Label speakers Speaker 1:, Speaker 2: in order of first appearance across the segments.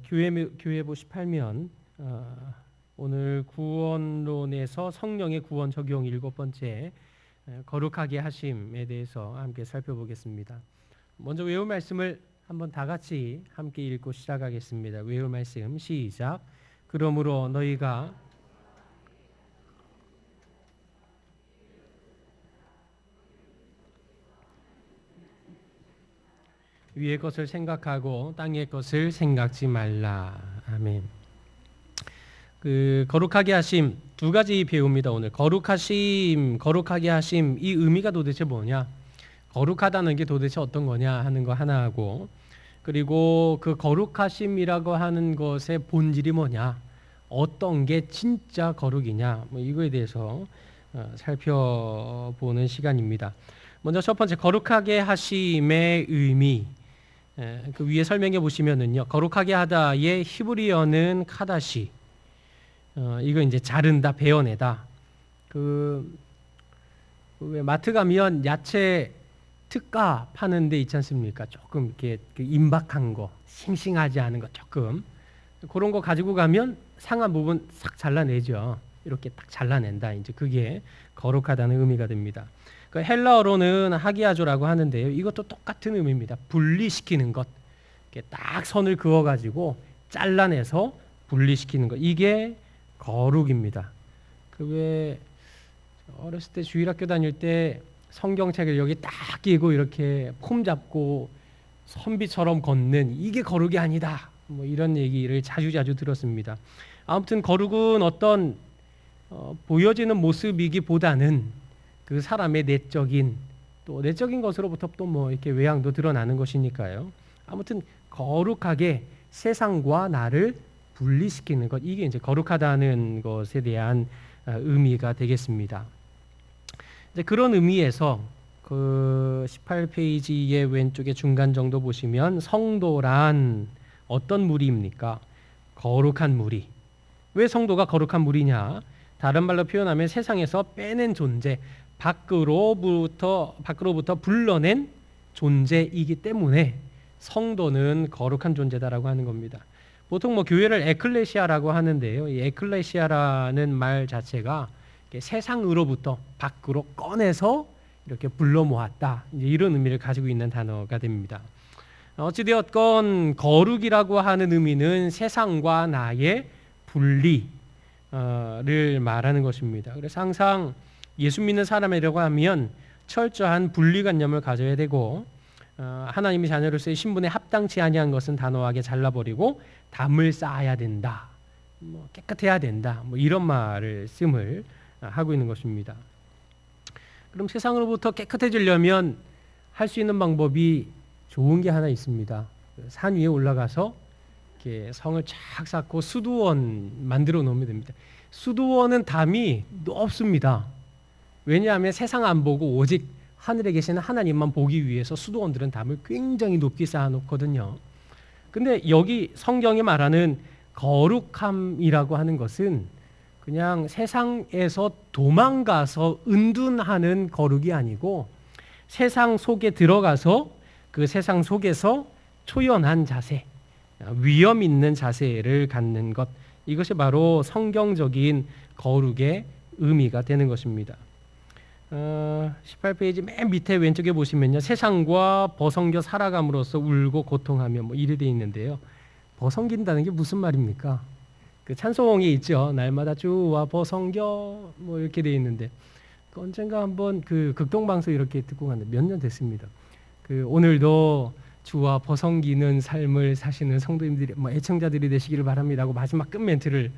Speaker 1: 교회부 18면 오늘 구원론에서 성령의 구원 적용 7번째 거룩하게 하심에 대해서 함께 살펴보겠습니다. 먼저 외울 말씀을 한번 다 같이 함께 읽고 시작하겠습니다. 외울 말씀 시작. 그러므로 너희가 위의 것을 생각하고 땅의 것을 생각지 말라. 아멘. 거룩하게 하심 두 가지 배웁니다. 오늘 거룩하심, 거룩하게 하심 이 의미가 도대체 뭐냐? 거룩하다는 게 도대체 어떤 거냐 하는 거 하나 하고, 그리고 그 거룩하심이라고 하는 것의 본질이 뭐냐? 어떤 게 진짜 거룩이냐? 이거에 대해서 살펴보는 시간입니다. 먼저 첫 번째 거룩하게 하심의 의미. 그 위에 설명해 보시면은요, 거룩하게 하다의 히브리어는 카다시. 이거 이제 자른다, 베어내다. 왜 마트 가면 야채 특가 파는 데 있지 않습니까? 조금 이렇게 임박한 거, 싱싱하지 않은 거 조금 그런 거 가지고 가면 상한 부분 싹 잘라내죠. 이렇게 딱 잘라낸다. 이제 그게 거룩하다는 의미가 됩니다. 그 헬라어로는 하기아조라고 하는데요. 이것도 똑같은 의미입니다. 분리시키는 것. 이렇게 딱 선을 그어가지고 잘라내서 분리시키는 것. 이게 거룩입니다. 왜 어렸을 때 주일학교 다닐 때 성경책을 여기 딱 끼고 이렇게 폼 잡고 선비처럼 걷는 이게 거룩이 아니다. 이런 얘기를 자주 들었습니다. 아무튼 거룩은 어떤 보여지는 모습이기보다는 그 사람의 내적인 것으로부터 또 이렇게 외향도 드러나는 것이니까요. 아무튼 거룩하게 세상과 나를 분리시키는 것, 이게 이제 거룩하다는 것에 대한 의미가 되겠습니다. 이제 그런 의미에서 그 18페이지의 왼쪽에 중간 정도 보시면 성도란 어떤 무리입니까? 거룩한 무리. 왜 성도가 거룩한 무리냐? 다른 말로 표현하면 세상에서 빼낸 존재, 밖으로부터 불러낸 존재이기 때문에 성도는 거룩한 존재다라고 하는 겁니다. 보통 교회를 에클레시아라고 하는데요. 이 에클레시아라는 말 자체가 세상으로부터 밖으로 꺼내서 이렇게 불러 모았다. 이제 이런 의미를 가지고 있는 단어가 됩니다. 어찌되었건 거룩이라고 하는 의미는 세상과 나의 분리를 말하는 것입니다. 그래서 항상 예수 믿는 사람이라고 하면 철저한 분리관념을 가져야 되고, 하나님의 자녀로서의 신분에 합당치 아니한 것은 단호하게 잘라버리고 담을 쌓아야 된다, 깨끗해야 된다, 이런 말을 씀을 하고 있는 것입니다. 그럼 세상으로부터 깨끗해지려면 할 수 있는 방법이 좋은 게 하나 있습니다. 산 위에 올라가서 이렇게 성을 쫙 쌓고 수도원 만들어 놓으면 됩니다. 수도원은 담이 높습니다. 왜냐하면 세상 안 보고 오직 하늘에 계시는 하나님만 보기 위해서 수도원들은 담을 굉장히 높게 쌓아놓거든요. 근데 여기 성경이 말하는 거룩함이라고 하는 것은 그냥 세상에서 도망가서 은둔하는 거룩이 아니고 세상 속에 들어가서 그 세상 속에서 초연한 자세, 위험 있는 자세를 갖는 것, 이것이 바로 성경적인 거룩의 의미가 되는 것입니다. 18페이지 맨 밑에 왼쪽에 보시면요, 세상과 벗어겨 살아감으로써 울고 고통하며 이래 돼 있는데요. 벗어긴다는 게 무슨 말입니까? 그 찬송이 있죠. 날마다 주와 벗어겨 이렇게 돼 있는데, 언젠가 한번 그 극동방송 이렇게 듣고 갔는데 몇 년 됐습니다. 오늘도 주와 벗어기는 삶을 사시는 성도님들이 애청자들이 되시기를 바랍니다 하고 마지막 끝 멘트를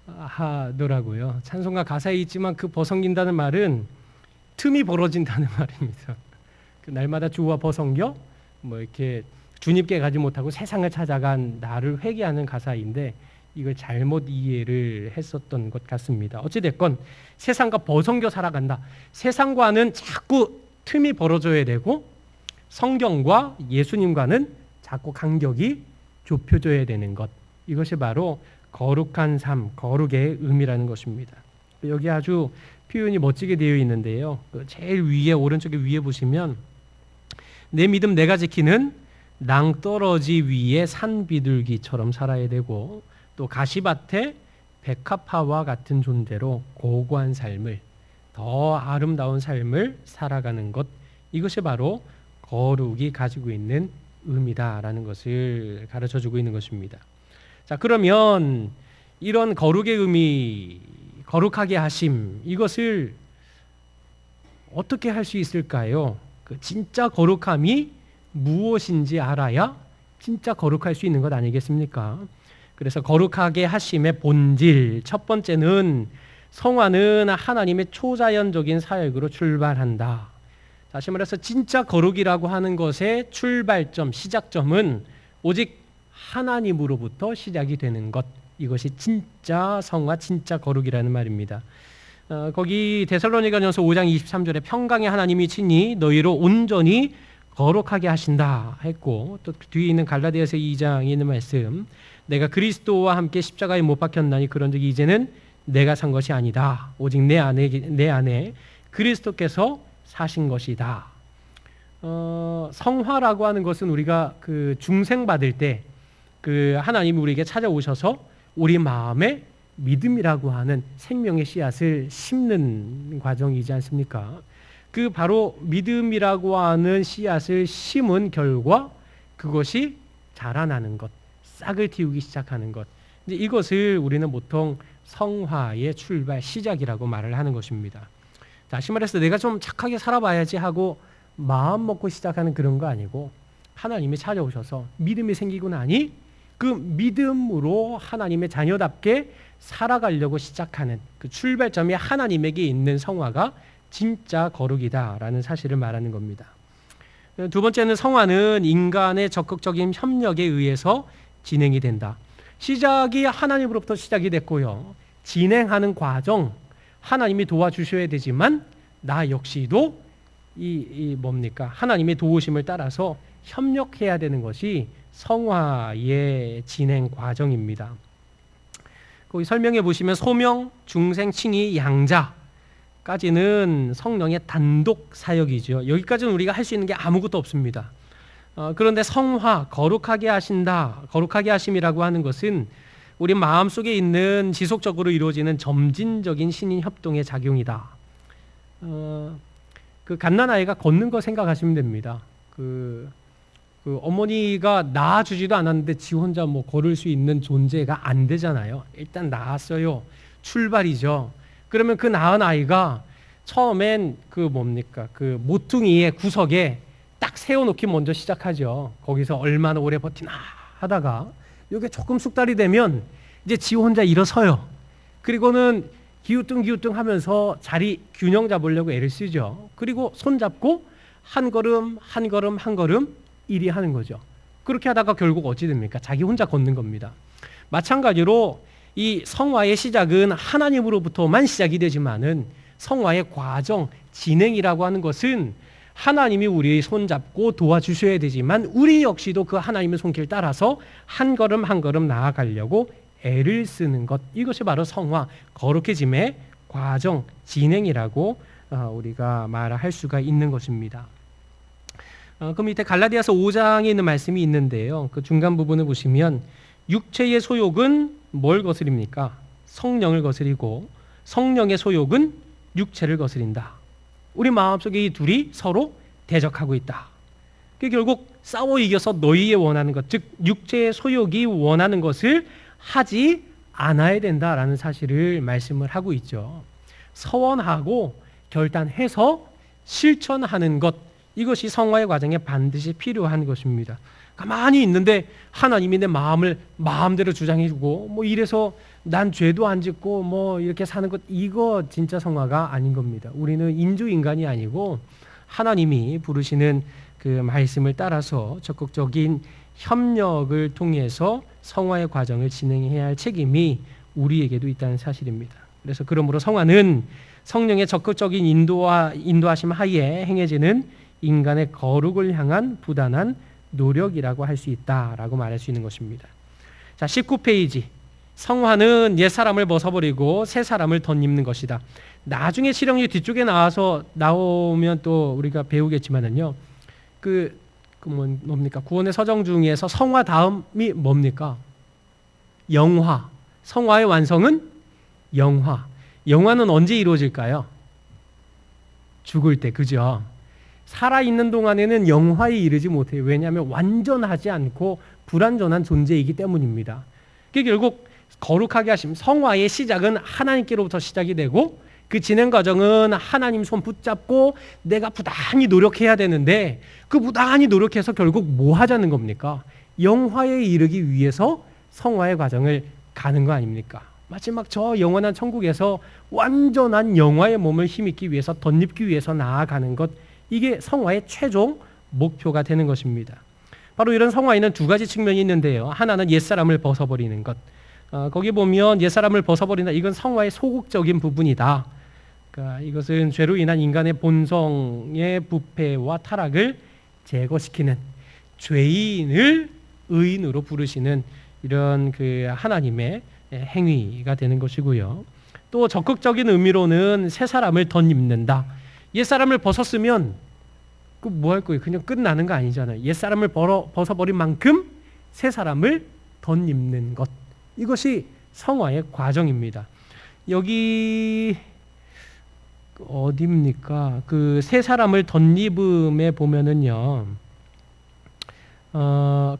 Speaker 1: 하더라고요. 찬송가 가사에 있지만 그 벗어긴다는 말은 틈이 벌어진다는 말입니다. 날마다 주와 벗어겨 이렇게 주님께 가지 못하고 세상을 찾아간 나를 회개하는 가사인데, 이걸 잘못 이해를 했었던 것 같습니다. 어찌됐건 세상과 벗어겨 살아간다. 세상과는 자꾸 틈이 벌어져야 되고 성경과 예수님과는 자꾸 간격이 좁혀져야 되는 것. 이것이 바로 거룩한 삶, 거룩의 의미라는 것입니다. 여기 아주 표현이 멋지게 되어 있는데요. 제일 위에 오른쪽에 위에 보시면 내 믿음 내가 지키는 낭떠러지 위에 산비둘기처럼 살아야 되고, 또 가시밭에 백합화와 같은 존재로 고고한 삶을, 더 아름다운 삶을 살아가는 것, 이것이 바로 거룩이 가지고 있는 의미다라는 것을 가르쳐주고 있는 것입니다. 자, 그러면 이런 거룩의 의미, 거룩하게 하심, 이것을 어떻게 할 수 있을까요? 그 진짜 거룩함이 무엇인지 알아야 진짜 거룩할 수 있는 것 아니겠습니까? 그래서 거룩하게 하심의 본질, 첫 번째는 성화는 하나님의 초자연적인 사역으로 출발한다. 다시 말해서 진짜 거룩이라고 하는 것의 출발점, 시작점은 오직 하나님으로부터 시작이 되는 것, 이것이 진짜 성화, 진짜 거룩이라는 말입니다. 거기 데살로니가전서 5장 23절에 평강의 하나님이 친히 너희로 온전히 거룩하게 하신다 했고, 또 뒤에 있는 갈라디아서 2장에 있는 말씀, 내가 그리스도와 함께 십자가에 못 박혔나니 그런즉 이제는 내가 산 것이 아니다, 오직 내 안에 그리스도께서 사신 것이다. 성화라고 하는 것은 우리가 그 중생 받을 때 그 하나님이 우리에게 찾아오셔서 우리 마음에 믿음이라고 하는 생명의 씨앗을 심는 과정이지 않습니까? 그 바로 믿음이라고 하는 씨앗을 심은 결과 그것이 자라나는 것, 싹을 틔우기 시작하는 것, 이것을 우리는 보통 성화의 출발, 시작이라고 말을 하는 것입니다. 다시 말해서 내가 좀 착하게 살아봐야지 하고 마음 먹고 시작하는 그런 거 아니고, 하나님이 찾아오셔서 믿음이 생기고 나니 그 믿음으로 하나님의 자녀답게 살아가려고 시작하는 그 출발점이 하나님에게 있는 성화가 진짜 거룩이다라는 사실을 말하는 겁니다. 두 번째는 성화는 인간의 적극적인 협력에 의해서 진행이 된다. 시작이 하나님으로부터 시작이 됐고요, 진행하는 과정 하나님이 도와주셔야 되지만 나 역시도 하나님의 도우심을 따라서 협력해야 되는 것이 성화의 진행 과정입니다. 거기 설명해 보시면 소명, 중생, 칭의, 양자까지는 성령의 단독 사역이죠. 여기까지는 우리가 할 수 있는 게 아무것도 없습니다. 그런데 성화, 거룩하게 하신다, 거룩하게 하심이라고 하는 것은 우리 마음속에 있는 지속적으로 이루어지는 점진적인 신인 협동의 작용이다. 그 갓난아이가 걷는 거 생각하시면 됩니다. 그 어머니가 낳아주지도 않았는데 지 혼자 뭐 걸을 수 있는 존재가 안 되잖아요. 일단 낳았어요. 출발이죠. 그러면 그 낳은 아이가 처음엔 그 모퉁이의 구석에 딱 세워놓기 먼저 시작하죠. 거기서 얼마나 오래 버티나 하다가 이게 조금 숙달이 되면 이제 지 혼자 일어서요. 그리고는 기우뚱 하면서 자리 균형 잡으려고 애를 쓰죠. 그리고 손 잡고 한 걸음 일이 하는 거죠. 그렇게 하다가 결국 어찌 됩니까? 자기 혼자 걷는 겁니다. 마찬가지로 이 성화의 시작은 하나님으로부터만 시작이 되지만은 성화의 과정, 진행이라고 하는 것은 하나님이 우리의 손 잡고 도와주셔야 되지만 우리 역시도 그 하나님의 손길 따라서 한 걸음 나아가려고 애를 쓰는 것, 이것이 바로 성화, 거룩해짐의 과정, 진행이라고 우리가 말할 수가 있는 것입니다. 그 밑에 갈라디아서 5장에 있는 말씀이 있는데요, 그 중간 부분을 보시면 육체의 소욕은 뭘 거스립니까? 성령을 거스리고 성령의 소욕은 육체를 거스린다. 우리 마음속에 이 둘이 서로 대적하고 있다. 결국 싸워 이겨서 너희의 원하는 것, 즉 육체의 소욕이 원하는 것을 하지 않아야 된다라는 사실을 말씀을 하고 있죠. 서원하고 결단해서 실천하는 것, 이것이 성화의 과정에 반드시 필요한 것입니다. 가만히 있는데 하나님이 내 마음을 마음대로 주장해주고 뭐 이래서 난 죄도 안 짓고 뭐 이렇게 사는 것, 이거 진짜 성화가 아닌 겁니다. 우리는 인조인간이 아니고 하나님이 부르시는 그 말씀을 따라서 적극적인 협력을 통해서 성화의 과정을 진행해야 할 책임이 우리에게도 있다는 사실입니다. 그래서 그러므로 성화는 성령의 적극적인 인도하심 하에 행해지는 인간의 거룩을 향한 부단한 노력이라고 할 수 있다라고 말할 수 있는 것입니다. 자, 19페이지. 성화는 옛 사람을 벗어버리고 새 사람을 덧입는 것이다. 나중에 실형이 뒤쪽에 나오면 또 우리가 배우겠지만은요, 그 뭡니까? 구원의 서정 중에서 성화 다음이 뭡니까? 영화. 성화의 완성은 영화. 영화는 언제 이루어질까요? 죽을 때, 그죠? 살아있는 동안에는 영화에 이르지 못해요. 왜냐하면 완전하지 않고 불완전한 존재이기 때문입니다. 그게 결국 거룩하게 하심, 성화의 시작은 하나님께로부터 시작이 되고 그 진행 과정은 하나님 손 붙잡고 내가 부단히 노력해야 되는데 그 부단히 노력해서 결국 뭐 하자는 겁니까? 영화에 이르기 위해서 성화의 과정을 가는 거 아닙니까? 마지막 저 영원한 천국에서 완전한 영화의 몸을 힘입기 위해서 덧입기 위해서 나아가는 것, 이게 성화의 최종 목표가 되는 것입니다. 바로 이런 성화에는 두 가지 측면이 있는데요. 하나는 옛사람을 벗어버리는 것. 거기 보면 옛사람을 벗어버린다. 이건 성화의 소극적인 부분이다. 그러니까 이것은 죄로 인한 인간의 본성의 부패와 타락을 제거시키는, 죄인을 의인으로 부르시는 이런 그 하나님의 행위가 되는 것이고요. 또 적극적인 의미로는 새 사람을 덧입는다. 옛 사람을 벗었으면 그 뭐 할 거예요? 그냥 끝나는 거 아니잖아요. 옛 사람을 벗어버린 만큼 새 사람을 덧입는 것. 이것이 성화의 과정입니다. 여기 어디입니까? 그 새 사람을 덧입음에 보면은요.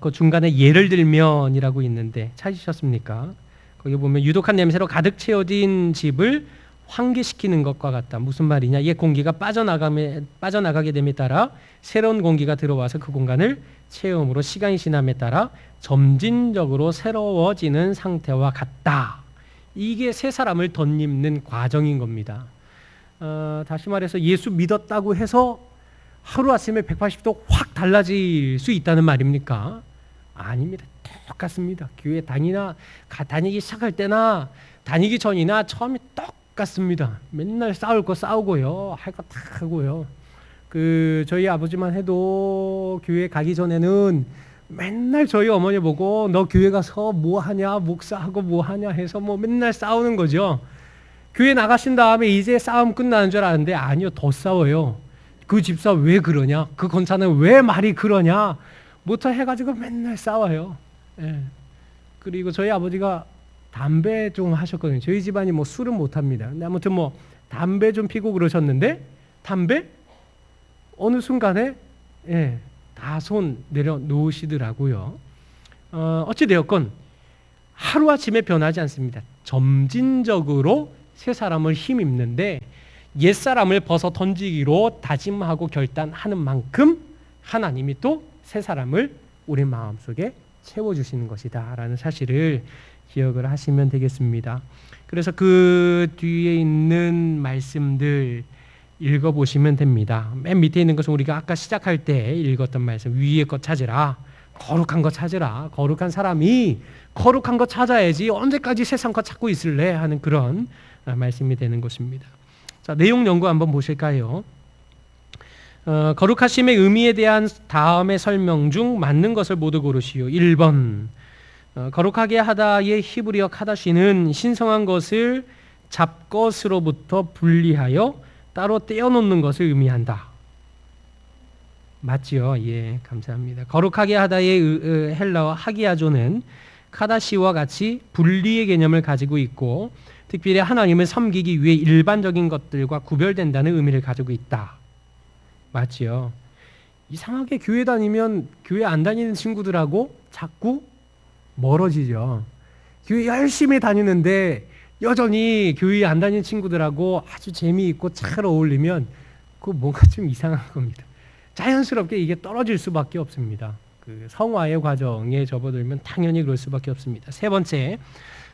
Speaker 1: 그 중간에 예를 들면이라고 있는데 찾으셨습니까? 거기 보면 유독한 냄새로 가득 채워진 집을 환기시키는 것과 같다. 무슨 말이냐? 옛 공기가 빠져나가게 됨에 따라 새로운 공기가 들어와서 그 공간을 채움으로 시간이 지남에 따라 점진적으로 새로워지는 상태와 같다. 이게 새 사람을 덧입는 과정인 겁니다. 다시 말해서 예수 믿었다고 해서 하루아침에 180도 확 달라질 수 있다는 말입니까? 아닙니다. 똑같습니다. 교회 다니기 시작할 때나 다니기 전이나 처음에 똑같습니다. 맨날 싸울 거 싸우고요. 할 거 다 하고요. 저희 아버지만 해도 교회 가기 전에는 맨날 저희 어머니 보고 너 교회 가서 뭐 하냐, 목사하고 뭐 하냐 해서 뭐 맨날 싸우는 거죠. 교회 나가신 다음에 이제 싸움 끝나는 줄 알았는데 아니요, 더 싸워요. 그 집사 왜 그러냐? 그 권사는 왜 말이 그러냐? 부터 해가지고 맨날 싸워요. 예. 그리고 저희 아버지가 담배 좀 하셨거든요. 저희 집안이 뭐 술은 못 합니다. 근데 아무튼 뭐 담배 좀 피고 그러셨는데 담배 어느 순간에 다 손 내려놓으시더라고요. 어찌 되었건 하루아침에 변하지 않습니다. 점진적으로 새 사람을 힘입는데 옛사람을 벗어 던지기로 다짐하고 결단하는 만큼 하나님이 또 새 사람을 우리 마음속에 채워주시는 것이다 라는 사실을 기억을 하시면 되겠습니다. 그래서 그 뒤에 있는 말씀들 읽어보시면 됩니다. 맨 밑에 있는 것은 우리가 아까 시작할 때 읽었던 말씀, 위의 것 찾으라, 거룩한 것 찾으라. 거룩한 사람이 거룩한 것 찾아야지 언제까지 세상 것 찾고 있을래 하는 그런 말씀이 되는 것입니다. 자, 내용 연구 한번 보실까요? 거룩하심의 의미에 대한 다음의 설명 중 맞는 것을 모두 고르시오. 1번 거룩하게 하다의 히브리어 카다시는 신성한 것을 잡것으로부터 분리하여 따로 떼어놓는 것을 의미한다. 맞지요? 예, 감사합니다. 거룩하게 하다의 헬라어 하기아조는 카다시와 같이 분리의 개념을 가지고 있고 특별히 하나님을 섬기기 위해 일반적인 것들과 구별된다는 의미를 가지고 있다. 맞지요? 이상하게 교회 다니면 교회 안 다니는 친구들하고 자꾸 멀어지죠. 교회 열심히 다니는데 여전히 교회 안 다니는 친구들하고 아주 재미있고 잘 어울리면 그거 뭔가 좀 이상한 겁니다. 자연스럽게 이게 떨어질 수밖에 없습니다. 그 성화의 과정에 접어들면 당연히 그럴 수밖에 없습니다. 세 번째,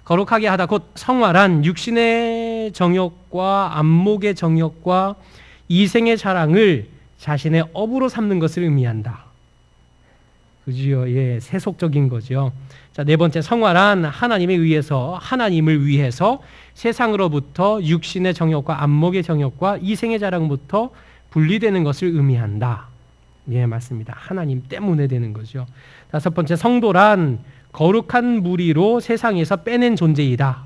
Speaker 1: 거룩하게 하다 곧 성화란 육신의 정욕과 안목의 정욕과 이생의 자랑을 자신의 업으로 삼는 것을 의미한다. 그지요? 예, 세속적인 거죠. 자, 네 번째, 성화란 하나님을 위해서 세상으로부터 육신의 정욕과 안목의 정욕과 이생의 자랑부터 분리되는 것을 의미한다. 예, 맞습니다. 하나님 때문에 되는 거죠. 다섯 번째, 성도란 거룩한 무리로 세상에서 빼낸 존재이다.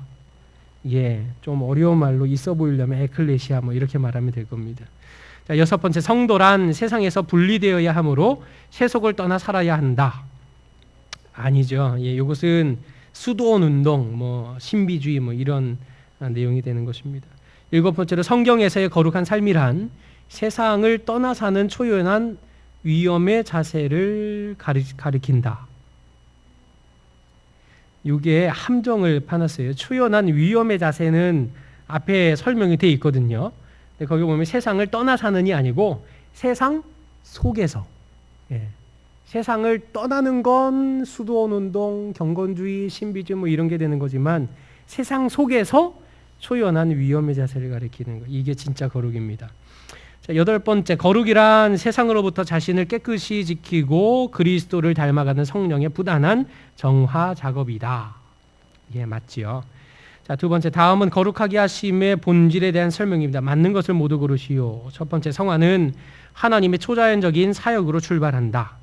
Speaker 1: 예, 좀 어려운 말로 있어 보이려면 에클레시아 뭐 이렇게 말하면 될 겁니다. 자, 여섯 번째, 성도란 세상에서 분리되어야 하므로 세속을 떠나 살아야 한다. 아니죠. 예, 이것은 수도원 운동, 신비주의 이런 내용이 되는 것입니다. 일곱 번째로, 성경에서의 거룩한 삶이란 세상을 떠나 사는 초연한 위험의 자세를 가리킨다. 이게 함정을 파놨어요. 초연한 위험의 자세는 앞에 설명이 되어 있거든요. 근데 거기 보면 세상을 떠나 사는이 아니고 세상 속에서, 예. 세상을 떠나는 건 수도원 운동, 경건주의, 신비주의 이런 게 되는 거지만 세상 속에서 초연한 위험의 자세를 가리키는 거. 이게 진짜 거룩입니다. 자, 여덟 번째, 거룩이란 세상으로부터 자신을 깨끗이 지키고 그리스도를 닮아가는 성령의 부단한 정화 작업이다. 예, 맞지요. 자, 두 번째, 다음은 거룩하게 하심의 본질에 대한 설명입니다. 맞는 것을 모두 고르시오. 첫 번째, 성화는 하나님의 초자연적인 사역으로 출발한다.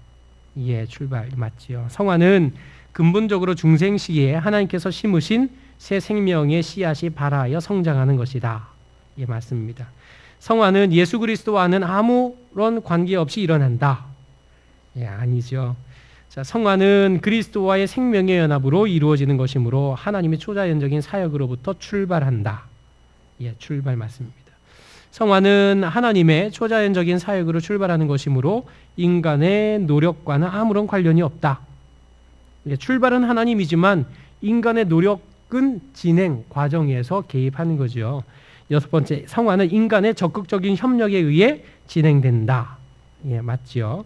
Speaker 1: 예, 출발 맞지요. 성화는 근본적으로 중생 시기에 하나님께서 심으신 새 생명의 씨앗이 발하여 성장하는 것이다. 예, 맞습니다. 성화는 예수 그리스도와는 아무런 관계없이 일어난다. 예, 아니죠. 자, 성화는 그리스도와의 생명의 연합으로 이루어지는 것이므로 하나님의 초자연적인 사역으로부터 출발한다. 예, 출발 맞습니다. 성화는 하나님의 초자연적인 사역으로 출발하는 것이므로 인간의 노력과는 아무런 관련이 없다. 예, 출발은 하나님이지만 인간의 노력은 진행 과정에서 개입하는 거죠. 여섯 번째, 성화는 인간의 적극적인 협력에 의해 진행된다. 예, 맞죠.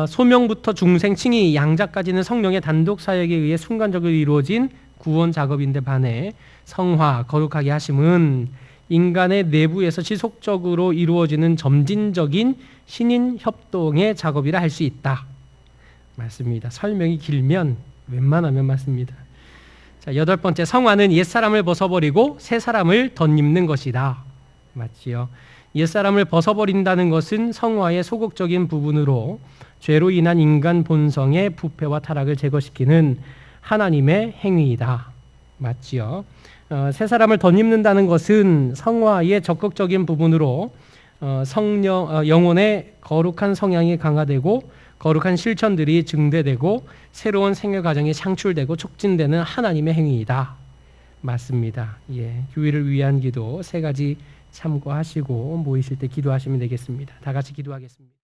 Speaker 1: 소명부터 중생, 칭의, 양자까지는 성령의 단독 사역에 의해 순간적으로 이루어진 구원 작업인데 반해 성화, 거룩하게 하심은 인간의 내부에서 지속적으로 이루어지는 점진적인 신인 협동의 작업이라 할 수 있다. 맞습니다. 설명이 길면 웬만하면 맞습니다. 자, 여덟 번째, 성화는 옛사람을 벗어버리고 새 사람을 덧입는 것이다. 맞지요. 옛사람을 벗어버린다는 것은 성화의 소극적인 부분으로 죄로 인한 인간 본성의 부패와 타락을 제거시키는 하나님의 행위이다. 맞지요. 새 사람을 덧입는다는 것은 성화의 적극적인 부분으로 영혼의 거룩한 성향이 강화되고 거룩한 실천들이 증대되고 새로운 생애 과정이 창출되고 촉진되는 하나님의 행위이다. 맞습니다. 예, 교회를 위한 기도 세 가지 참고하시고 모이실 때 기도하시면 되겠습니다. 다 같이 기도하겠습니다.